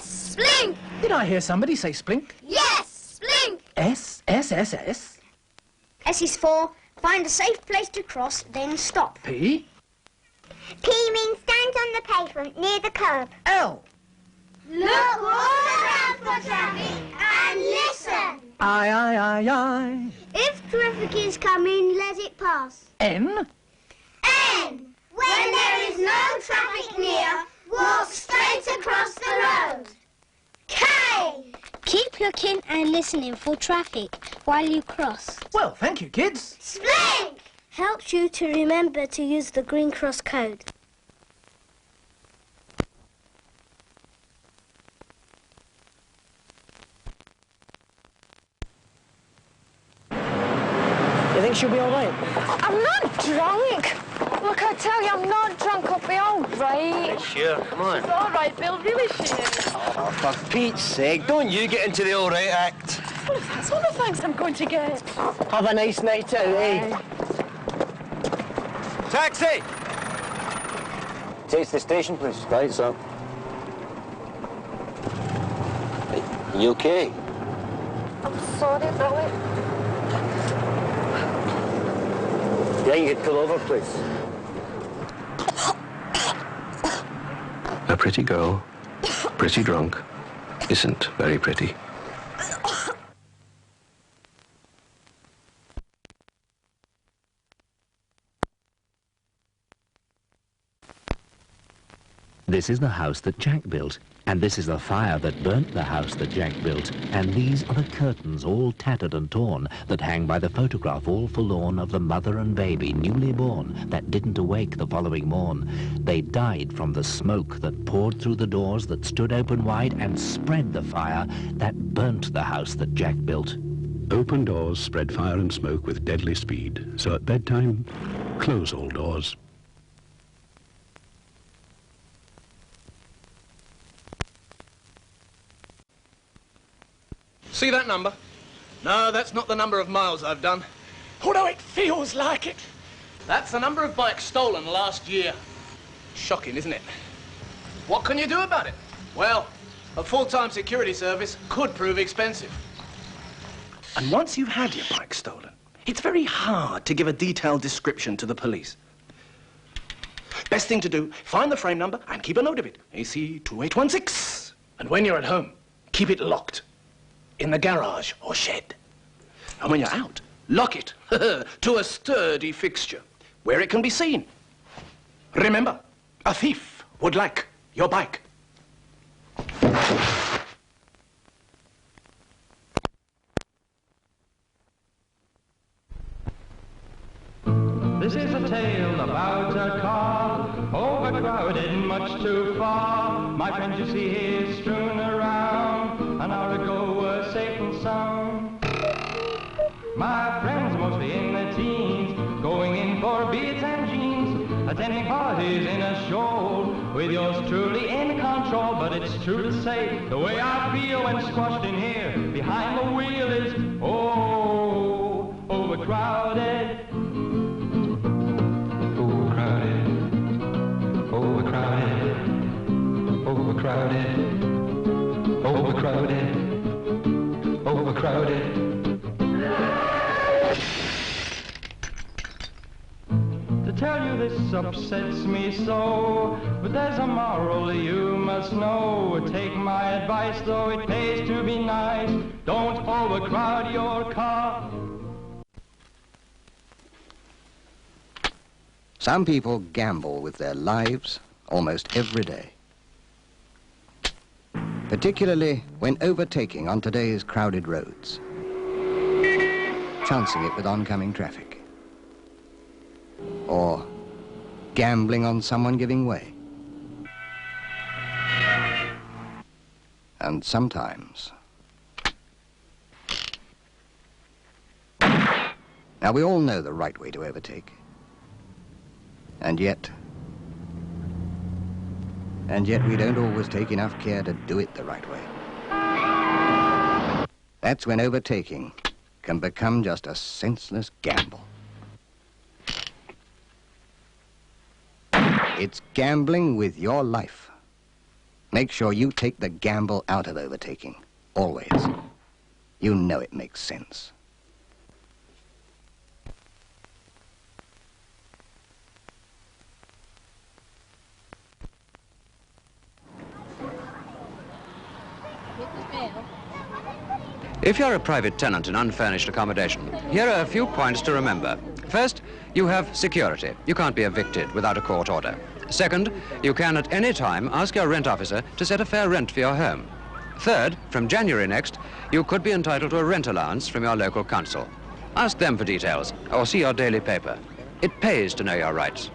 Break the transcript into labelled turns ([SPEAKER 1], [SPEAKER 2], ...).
[SPEAKER 1] Splink!
[SPEAKER 2] Did I hear somebody say splink?
[SPEAKER 1] Yes, splink!
[SPEAKER 2] S, S, S, S.
[SPEAKER 3] S is for find a safe place to cross, then stop.
[SPEAKER 2] P.
[SPEAKER 4] P means stand on the pavement near the curb.
[SPEAKER 2] L.
[SPEAKER 4] Look all around for traffic and listen.
[SPEAKER 2] I.
[SPEAKER 4] If traffic is coming, let it pass.
[SPEAKER 2] N.
[SPEAKER 4] N. When there is no traffic near, walk straight across the road. K.
[SPEAKER 3] Keep looking and listening for traffic while you cross.
[SPEAKER 2] Well, thank you, kids.
[SPEAKER 4] Splink!
[SPEAKER 3] Helps you to remember to use the green cross code.
[SPEAKER 2] You think she'll be all right?
[SPEAKER 5] I'm not drunk. Look, I tell you, I'm not drunk. I'll be all right.
[SPEAKER 6] Sure, come on.
[SPEAKER 5] It's all right, Bill. Really, she is.
[SPEAKER 6] Oh, for Pete's sake, don't you get into the all right act.
[SPEAKER 5] Well, if that's all the thanks I'm going to get.
[SPEAKER 6] Have a nice night out, eh? Taxi!
[SPEAKER 7] Take the station, please.
[SPEAKER 6] Right, sir. You okay?
[SPEAKER 5] I'm sorry, Billy.
[SPEAKER 6] Yeah, you could pull over, please.
[SPEAKER 8] A pretty girl, pretty drunk, isn't very pretty.
[SPEAKER 9] This is the house that Jack built, and this is the fire that burnt the house that Jack built, and these are the curtains all tattered and torn that hang by the photograph all forlorn of the mother and baby newly born that didn't awake the following morn. They died from the smoke that poured through the doors that stood open wide and spread the fire that burnt the house that Jack built.
[SPEAKER 8] Open doors spread fire and smoke with deadly speed, so at bedtime, close all doors.
[SPEAKER 2] See that number? No, that's not the number of miles I've done. Although it feels like it. That's the number of bikes stolen last year. Shocking, isn't it? What can you do about it? Well, a full-time security service could prove expensive. And once you've had your bike stolen, it's very hard to give a detailed description to the police. Best thing to do, find the frame number and keep a note of it. AC 2816. And when you're at home, keep it locked. In the garage or shed. And when you're out, lock it to a sturdy fixture where it can be seen. Remember, a thief would like your bike.
[SPEAKER 10] This is a tale about a car, overcrowded much too far. My friends you see here strewn around, an hour ago were safe and sound. My friends mostly in their teens, going in for beards and jeans, attending parties in a shoal, with yours truly in control. But it's true to say, the way I feel when squashed in here, behind the wheel is, oh, overcrowded. Overcrowded, overcrowded, overcrowded, overcrowded. To tell you this upsets me so, but there's a moral you must know. Take my advice, though it pays to be nice. Don't overcrowd your car.
[SPEAKER 7] Some people gamble with their lives almost every day. Particularly when overtaking on today's crowded roads. Chancing it with oncoming traffic. Or gambling on someone giving way. And sometimes... Now, we all know the right way to overtake. And yet we don't always take enough care to do it the right way. That's when overtaking can become just a senseless gamble. It's gambling with your life. Make sure you take the gamble out of overtaking. Always. You know it makes sense.
[SPEAKER 11] If you're a private tenant in unfurnished accommodation, here are a few points to remember. First, you have security. You can't be evicted without a court order. Second, you can at any time ask your rent officer to set a fair rent for your home. Third, from January next, you could be entitled to a rent allowance from your local council. Ask them for details or see your daily paper. It pays to know your rights.